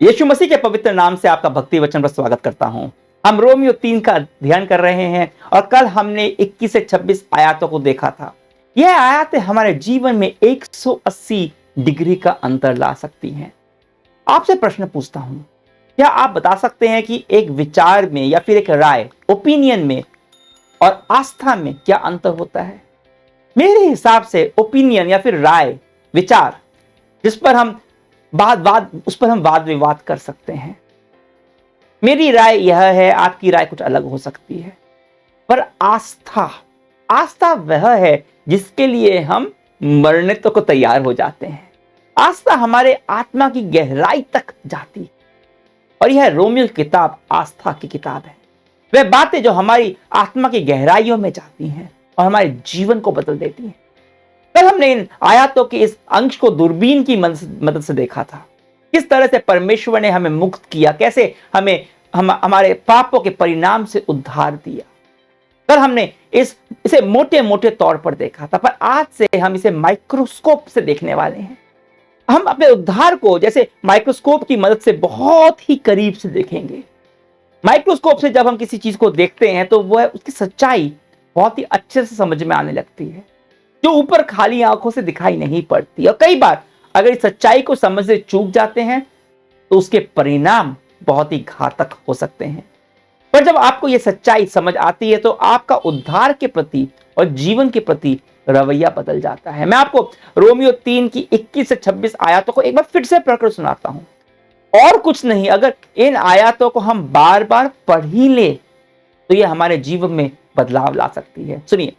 यीशु मसीह के पवित्र नाम से आपका भक्ति वचन पर स्वागत करता हूं। हम रोमियो 3 का अध्ययन कर रहे हैं और कल हमने 21 से 26 आयतों को देखा था। यह आयतें हमारे जीवन में 180 डिग्री का अंतर ला सकती हैं। आपसे प्रश्न पूछता हूं, क्या आप बता सकते हैं कि एक विचार में या फिर एक राय, ओपिनियन में और आस्था में क्या अंतर होता है? मेरे हिसाब से ओपिनियन या फिर राय, विचार, जिस पर हम उस पर हम वाद विवाद कर सकते हैं। मेरी राय यह है, आपकी राय कुछ अलग हो सकती है। पर आस्था वह है जिसके लिए हम मरने तक को तैयार हो जाते हैं। आस्था हमारे आत्मा की गहराई तक जाती है और यह रोमियो की किताब आस्था की किताब है। वह बातें जो हमारी आत्मा की गहराइयों में जाती हैं और हमारे जीवन को बदल देती हैं। कल हमने इन आयतों के इस अंश को दूरबीन की मदद से देखा था। किस तरह से परमेश्वर ने हमें मुक्त किया, कैसे हमारे पापों के परिणाम से उद्धार दिया। कल हमने इसे मोटे मोटे तौर पर देखा था, पर आज से हम इसे माइक्रोस्कोप से देखने वाले हैं। हम अपने उद्धार को जैसे माइक्रोस्कोप की मदद से बहुत ही करीब से देखेंगे। माइक्रोस्कोप से जब हम किसी चीज को देखते हैं तो वह उसकी सच्चाई बहुत ही अच्छे से समझ में आने लगती है, जो ऊपर खाली आंखों से दिखाई नहीं पड़ती। और कई बार अगर इस सच्चाई को समझ से चूक जाते हैं तो उसके परिणाम बहुत ही घातक हो सकते हैं। पर जब आपको यह सच्चाई समझ आती है तो आपका उद्धार के प्रति और जीवन के प्रति रवैया बदल जाता है। मैं आपको रोमियो 3 की 21 से 26 आयतों को एक बार फिर से पढ़कर सुनाता हूं। और कुछ नहीं, अगर इन आयतों को हम बार बार पढ़ ही ले तो यह हमारे जीवन में बदलाव ला सकती है। सुनिए,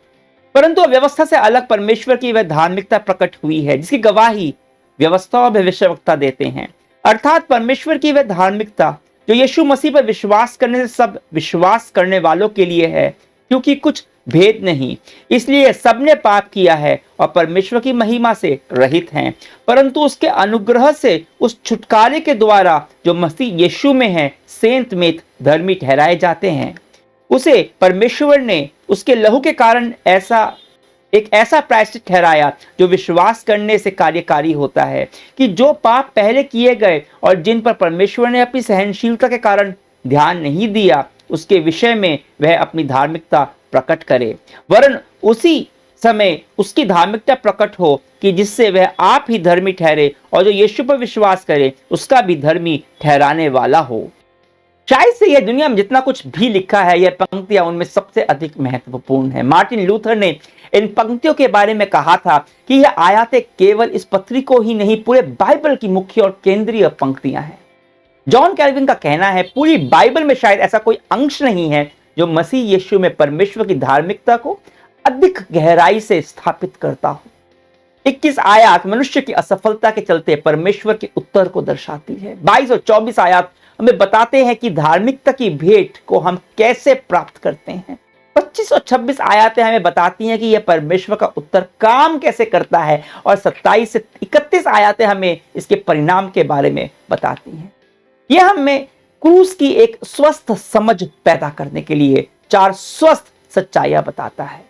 परंतु व्यवस्था से अलग परमेश्वर की वह धार्मिकता प्रकट हुई है जिसकी गवाही व्यवस्था और भविष्यवक्ता देते हैं, अर्थात परमेश्वर की वह धार्मिकता जो यीशु मसीह पर विश्वास करने से सब विश्वास करने वालों के लिए है, क्योंकि कुछ भेद नहीं, इसलिए सबने पाप किया है और परमेश्वर की महिमा से रहित हैं, परंतु उसके अनुग्रह से उस छुटकारे के द्वारा जो मसीह यीशु में है सेंत में धर्मी ठहराए जाते हैं। उसे परमेश्वर ने उसके लहू के कारण ऐसा प्रायश्चित ठहराया जो विश्वास करने से कार्यकारी होता है, कि जो पाप पहले किए गए और जिन पर परमेश्वर ने अपनी सहनशीलता के कारण ध्यान नहीं दिया, उसके विषय में वह अपनी धार्मिकता प्रकट करे, वरन उसी समय उसकी धार्मिकता प्रकट हो कि जिससे वह आप ही धर्मी ठहरे और जो यीशु पर विश्वास करे उसका भी धर्मी ठहराने वाला हो। शायद से यह दुनिया में जितना कुछ भी लिखा है, यह पंक्तियां उनमें सबसे अधिक महत्वपूर्ण है। मार्टिन लूथर ने इन पंक्तियों के बारे में कहा था कि यह आयतें केवल इस पत्री को ही नहीं, पूरे बाइबल की मुख्य और केंद्रीय पंक्तियां हैं। जॉन कैल्विन का कहना है, पूरी बाइबल में शायद ऐसा कोई अंश नहीं है जो मसीह यीशु में परमेश्वर की धार्मिकता को अधिक गहराई से स्थापित करता हो। 21 आयत मनुष्य की असफलता के चलते परमेश्वर के उत्तर को दर्शाती है। 22 और 24 आयत हमें बताते हैं कि धार्मिकता की भेंट को हम कैसे प्राप्त करते हैं। 25 और 26 आयतें हमें बताती हैं कि यह परमेश्वर का उत्तर काम कैसे करता है, और 27 से 31 आयतें हमें इसके परिणाम के बारे में बताती हैं। यह हमें क्रूस की एक स्वस्थ समझ पैदा करने के लिए 4 स्वस्थ सच्चाइयां बताता है।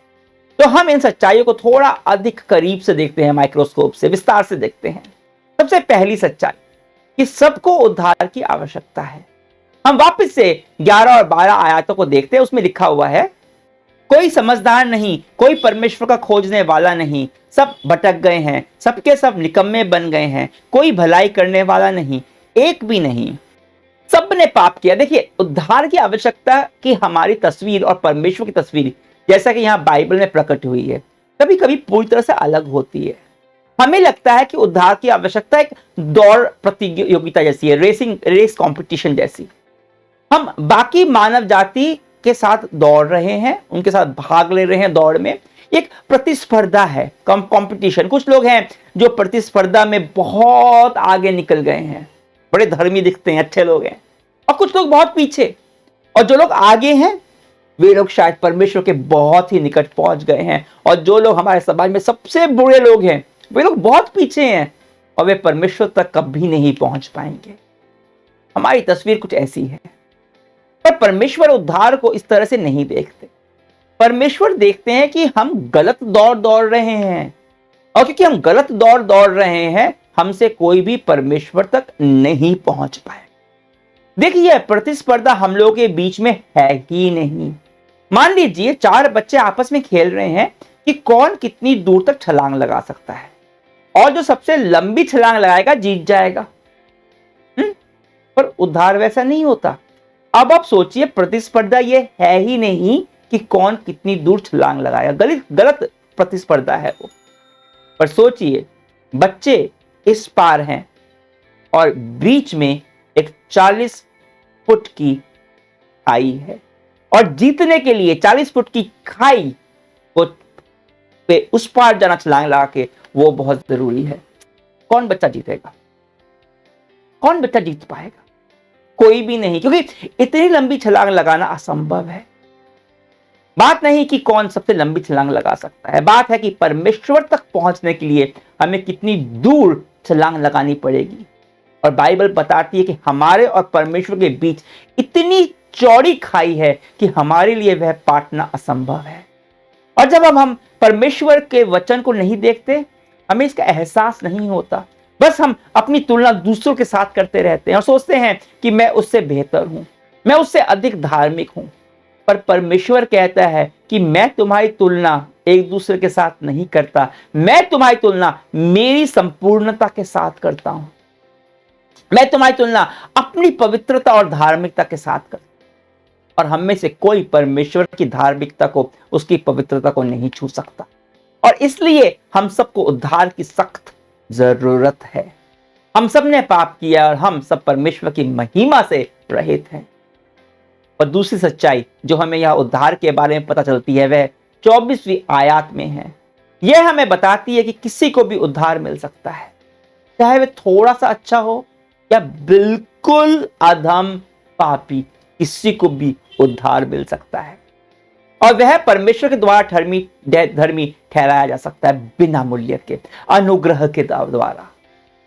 तो हम इन सच्चाइयों को थोड़ा अधिक करीब से देखते हैं, माइक्रोस्कोप से विस्तार से देखते हैं। सबसे पहली सच्चाई कि सबको उद्धार की आवश्यकता है। हम वापस से 11 और 12 आयतों को देखते हैं। उसमें लिखा हुआ है, कोई समझदार नहीं, कोई परमेश्वर का खोजने वाला नहीं, सब भटक गए हैं, सबके सब निकम्मे बन गए हैं, कोई भलाई करने वाला नहीं, एक भी नहीं, सबने पाप किया। देखिए, उद्धार की आवश्यकता की हमारी तस्वीर और परमेश्वर की तस्वीर, जैसा कि यहाँ बाइबल में प्रकट हुई है, कभी कभी पूरी तरह से अलग होती है। हमें लगता है कि उद्धार की आवश्यकता एक दौड़ प्रतियोगिता जैसी है, रेस कंपटीशन जैसी। हम बाकी मानव जाति के साथ दौड़ रहे हैं, उनके साथ भाग ले रहे हैं दौड़ में। एक प्रतिस्पर्धा है, कंपटीशन। कुछ लोग हैं जो प्रतिस्पर्धा में बहुत आगे निकल गए हैं, बड़े धर्मी दिखते हैं, अच्छे लोग हैं, और कुछ लोग बहुत पीछे। और जो लोग आगे हैं वे लोग शायद परमेश्वर के बहुत ही निकट पहुंच गए हैं, और जो लोग हमारे समाज में सबसे बुरे लोग हैं वे लोग बहुत पीछे हैं और वे परमेश्वर तक कभी नहीं पहुंच पाएंगे। हमारी तस्वीर कुछ ऐसी है। पर परमेश्वर उद्धार को इस तरह से नहीं देखते। परमेश्वर देखते हैं कि हम गलत दौड़ दौड़ रहे हैं, और क्योंकि हम गलत दौड़ दौड़ रहे हैं हमसे कोई भी परमेश्वर तक नहीं पहुंच पाए। देखिए, प्रतिस्पर्धा हम लोगों के बीच में है ही नहीं। मान लीजिए 4 बच्चे आपस में खेल रहे हैं कि कौन कितनी दूर तक छलांग लगा सकता है, और जो सबसे लंबी छलांग लगाएगा जीत जाएगा। पर उद्धार वैसा नहीं होता। अब आप सोचिए, प्रतिस्पर्धा ये है ही नहीं कि कौन कितनी दूर छलांग लगाएगा, गलत प्रतिस्पर्धा है वो। पर सोचिए, बच्चे इस पार हैं और बीच में एक 40 फुट की खाई है, और जीतने के लिए 40 फुट की खाई को पे उस पार जाना छलांग लगा के वो बहुत जरूरी है। कौन बच्चा जीतेगा? कौन बच्चा जीत पाएगा? कोई भी नहीं, क्योंकि इतनी लंबी छलांग लगाना असंभव है। बात नहीं कि कौन सबसे लंबी छलांग लगा सकता है, बात है कि परमेश्वर तक पहुंचने के लिए हमें कितनी दूर छलांग लगानी पड़ेगी। और बाइबल बताती है कि हमारे और परमेश्वर के बीच इतनी चौड़ी खाई है कि हमारे लिए वह पाटना असंभव है। और जब हम परमेश्वर के वचन को नहीं देखते, हमें इसका एहसास नहीं होता। बस हम अपनी तुलना दूसरों के साथ करते रहते हैं और सोचते हैं कि मैं उससे बेहतर हूं, मैं उससे अधिक धार्मिक हूं। पर परमेश्वर कहता है कि मैं तुम्हारी तुलना एक दूसरे के साथ नहीं करता, मैं तुम्हारी तुलना मेरी संपूर्णता के साथ करता हूं। मैं तुम्हारी तुलना अपनी पवित्रता और धार्मिकता के साथ करता हूं। और हम में से कोई परमेश्वर की धार्मिकता को, उसकी पवित्रता को नहीं छू सकता। और इसलिए हम सबको उद्धार की सख्त जरूरत है। हम सब ने पाप किया और हम सब परमेश्वर की महिमा से रहित हैं। और दूसरी सच्चाई जो हमें यह उद्धार के बारे में पता चलती है, वह 24वीं आयत में है। यह हमें बताती है कि किसी को भी उद्धार मिल सकता है, चाहे वह थोड़ा सा अच्छा हो या बिल्कुल अधम पापी, किसी को भी उद्धार मिल सकता है। और वह परमेश्वर के द्वारा धर्मी ठहराया जा सकता है, बिना मूल्य के, अनुग्रह के द्वारा,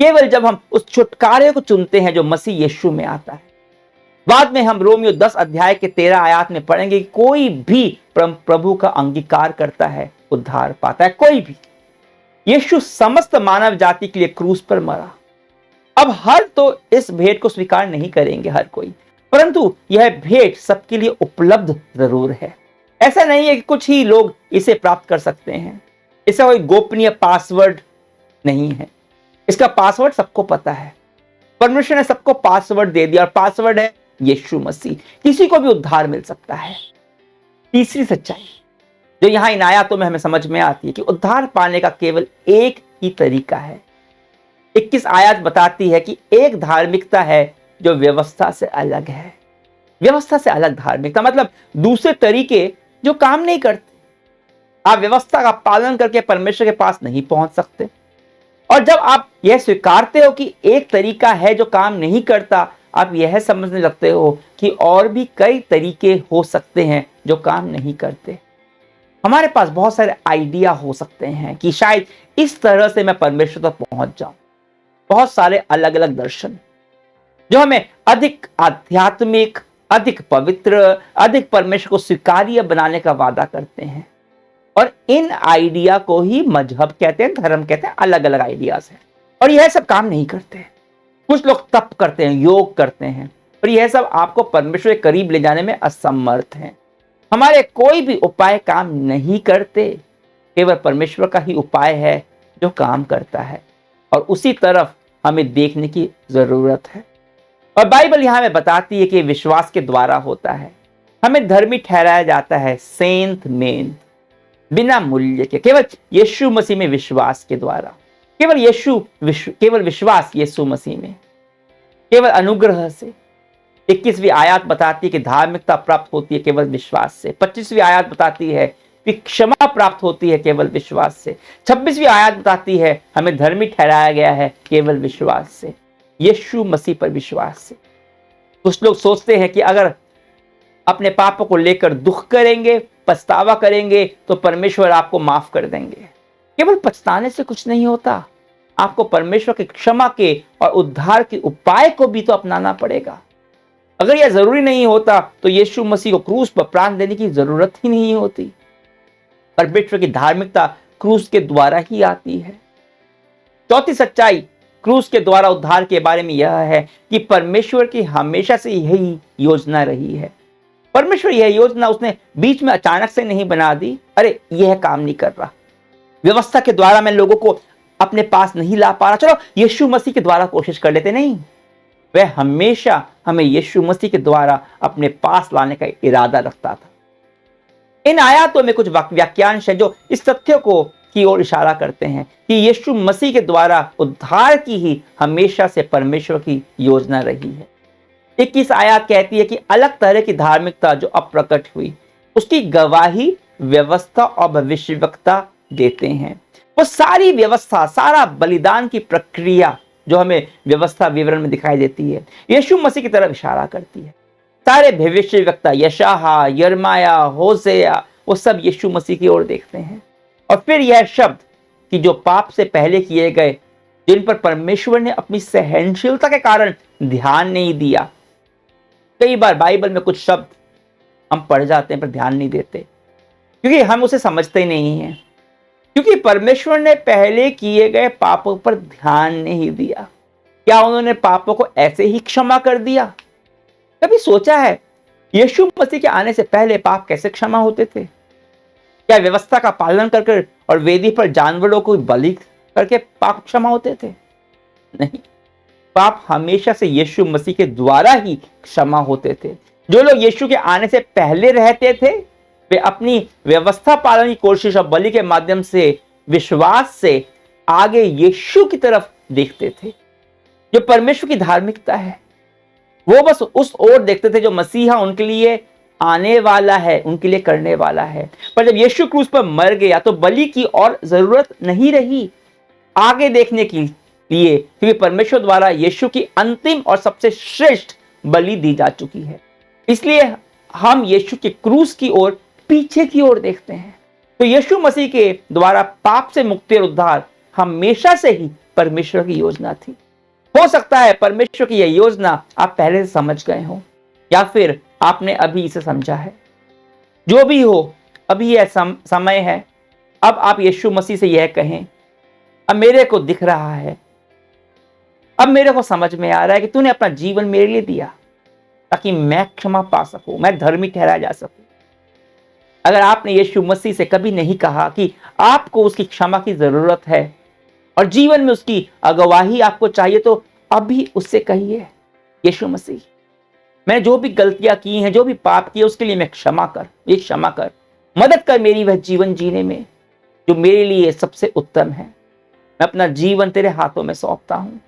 केवल जब हम उस छुटकारे को चुनते हैं जो मसीह यीशु में आता है। बाद में हम रोमियो 10 अध्याय के 13 आयत में पढ़ेंगे कि कोई भी प्रभु का अंगीकार करता है उद्धार पाता है, कोई भी। यीशु समस्त मानव जाति के लिए क्रूस पर मरा। अब हर तो इस भेंट को स्वीकार नहीं करेंगे, हर कोई, परंतु यह भेंट सबके लिए उपलब्ध जरूर है। ऐसा नहीं है कि कुछ ही लोग इसे प्राप्त कर सकते हैं। इसका कोई गोपनीय पासवर्ड नहीं है, इसका पासवर्ड सबको पता है। परमेश्वर ने सबको पासवर्ड दे दिया और पासवर्ड है यीशु मसीह। किसी को भी उद्धार मिल सकता है। तीसरी सच्चाई जो यहां इन आयतों में हमें समझ में आती है कि उद्धार पाने का केवल एक ही तरीका है। 21 आयत बताती है कि एक धार्मिकता है जो व्यवस्था से अलग है। व्यवस्था से अलग धार्मिकता मतलब दूसरे तरीके जो काम नहीं करते। आप व्यवस्था का पालन करके परमेश्वर के पास नहीं पहुंच सकते। और जब आप यह स्वीकारते हो कि एक तरीका है जो काम नहीं करता, आप यह समझने लगते हो कि और भी कई तरीके हो सकते हैं जो काम नहीं करते। हमारे पास बहुत सारे आइडिया हो सकते हैं कि शायद इस तरह से मैं परमेश्वर तक पहुंच जाऊं। बहुत सारे अलग अलग दर्शन जो हमें अधिक आध्यात्मिक, अधिक पवित्र, अधिक परमेश्वर को स्वीकार्य बनाने का वादा करते हैं। और इन आइडिया को ही मजहब कहते हैं, धर्म कहते हैं, अलग अलग आइडियाज हैं। और यह सब काम नहीं करते। कुछ लोग तप करते हैं, योग करते हैं, पर यह सब आपको परमेश्वर के करीब ले जाने में असमर्थ हैं। हमारे कोई भी उपाय काम नहीं करते, केवल परमेश्वर का ही उपाय है जो काम करता है। और उसी तरफ हमें देखने की जरूरत है। और बाइबल यहां में बताती है कि विश्वास के द्वारा होता है। हमें धर्मी ठहराया जाता है सेंत मेंत, बिना मूल्य के, केवल यीशु मसीह में विश्वास के द्वारा। केवल विश्वास यीशु मसीह में, केवल अनुग्रह से। 21वीं आयत बताती है कि धार्मिकता प्राप्त होती है केवल विश्वास से। 25वीं आयत बताती है कि क्षमा प्राप्त होती है केवल विश्वास से। 26वीं आयत बताती है हमें धर्मी ठहराया गया है केवल विश्वास से, यीशु मसीह पर विश्वास से। कुछ लोग सोचते हैं कि अगर अपने पापों को लेकर दुख करेंगे, पछतावा करेंगे, तो परमेश्वर आपको माफ कर देंगे। केवल पछताने से कुछ नहीं होता, आपको परमेश्वर के क्षमा के और उद्धार के उपाय को भी तो अपनाना पड़ेगा। अगर यह जरूरी नहीं होता तो यीशु मसीह को क्रूस पर प्राण देने की जरूरत ही नहीं होती। परमेश्वर की धार्मिकता क्रूस के द्वारा ही आती है। चौथी सच्चाई क्रूस के द्वारा उद्धार के बारे में यह है कि परमेश्वर की हमेशा से यही योजना रही है। परमेश्वर यह योजना उसने बीच में अचानक से नहीं बना दी, अरे यह काम नहीं कर रहा, व्यवस्था के द्वारा मैं लोगों को अपने पास नहीं ला पा रहा, चलो यीशु मसीह के द्वारा कोशिश कर लेते। नहीं, वह हमेशा हमें यीशु मसीह के द्वारा अपने पास लाने का इरादा रखता था। इन आयातों में कुछ वाक्यांश है जो इस तथ्य को की ओर इशारा करते हैं कि यीशु मसीह के द्वारा उद्धार की ही हमेशा से परमेश्वर की योजना रही है। 21 आयत कहती है कि अलग तरह की धार्मिकता जो अब प्रकट हुई, उसकी गवाही व्यवस्था और भविष्यवक्ता देते हैं। वो सारी व्यवस्था, सारा बलिदान की प्रक्रिया जो हमें व्यवस्था विवरण में दिखाई देती है, यीशु मसीह की तरफ इशारा करती है। सारे भविष्यवक्ता यशायाह, यिर्मयाह, होशेया, वो सब यीशु मसीह की ओर देखते हैं। और फिर यह शब्द कि जो पाप से पहले किए गए, जिन पर परमेश्वर ने अपनी सहनशीलता के कारण ध्यान नहीं दिया। कई बार बाइबल में कुछ शब्द हम पढ़ जाते हैं पर ध्यान नहीं देते, क्योंकि हम उसे समझते ही नहीं हैं, क्योंकि परमेश्वर ने पहले किए गए पापों पर ध्यान नहीं दिया। क्या उन्होंने पापों को ऐसे ही क्षमा कर दिया? कभी सोचा है यीशु मसीह के आने से पहले पाप कैसे क्षमा होते थे? क्या व्यवस्था का पालन कर और वेदी पर जानवरों को बलि करके पाप क्षमा होते थे? नहीं, पाप हमेशा से यीशु मसीह के द्वारा ही क्षमा होते थे। जो लोग यीशु के आने से पहले रहते थे, वे अपनी व्यवस्था पालन की कोशिश और बलि के माध्यम से विश्वास से आगे यीशु की तरफ देखते थे। जो परमेश्वर की धार्मिकता है, वो बस उस ओर देखते थे जो मसीहा उनके लिए आने वाला है, उनके लिए करने वाला है। पर जब यीशु क्रूस पर मर गया तो बलि की और जरूरत नहीं रही आगे देखने के लिए, क्योंकि परमेश्वर द्वारा यीशु की अंतिम और सबसे श्रेष्ठ बलि दी जा चुकी है। इसलिए हम यीशु के क्रूस की ओर, पीछे की ओर देखते हैं। तो यीशु मसीह के द्वारा पाप से मुक्ति और उद्धार हमेशा से ही परमेश्वर की योजना थी। हो सकता है परमेश्वर की यह योजना आप पहले से समझ गए हो, या फिर आपने अभी इसे समझा है। जो भी हो, अभी यह समय है। अब आप यीशु मसीह से यह कहें, अब मेरे को दिख रहा है, अब मेरे को समझ में आ रहा है कि तूने अपना जीवन मेरे लिए दिया ताकि मैं क्षमा पा सकूं, मैं धर्मी ठहराया जा सकूं। अगर आपने यीशु मसीह से कभी नहीं कहा कि आपको उसकी क्षमा की जरूरत है और जीवन में उसकी अगुवाई आपको चाहिए, तो अभी उससे कहिए, यीशु मसीह, मैंने जो भी गलतियां की हैं, जो भी पाप किए, उसके लिए मैं क्षमा कर, मदद कर मेरी वह जीवन जीने में जो मेरे लिए सबसे उत्तम है। मैं अपना जीवन तेरे हाथों में सौंपता हूं।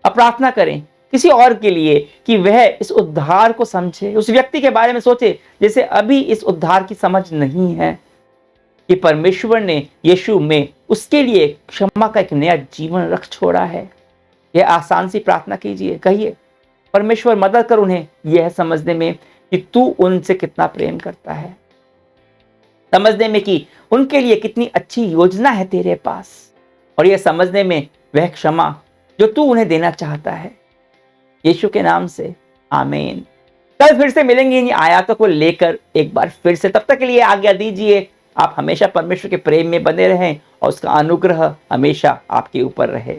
अब प्रार्थना करें किसी और के लिए कि वह इस उद्धार को समझे, उस व्यक्ति के बारे में सोचे जैसे अभी इस उद्धार की समझ नहीं है कि परमेश्वर ने यीशु में उसके लिए क्षमा का एक नया जीवन रख छोड़ा है। यह आसान सी प्रार्थना कीजिए, कहिए, परमेश्वर मदद कर उन्हें यह समझने में कि तू उनसे कितना प्रेम करता है, समझने में कि उनके लिए कितनी अच्छी योजना है तेरे पास, और यह समझने में वह क्षमा जो तू उन्हें देना चाहता है। यीशु के नाम से आमीन। कल फिर से मिलेंगे इन आयातों को लेकर एक बार फिर से। तब तक के लिए आज्ञा दीजिए। आप हमेशा परमेश्वर के प्रेम में बने रहें और उसका अनुग्रह हमेशा आपके ऊपर रहे।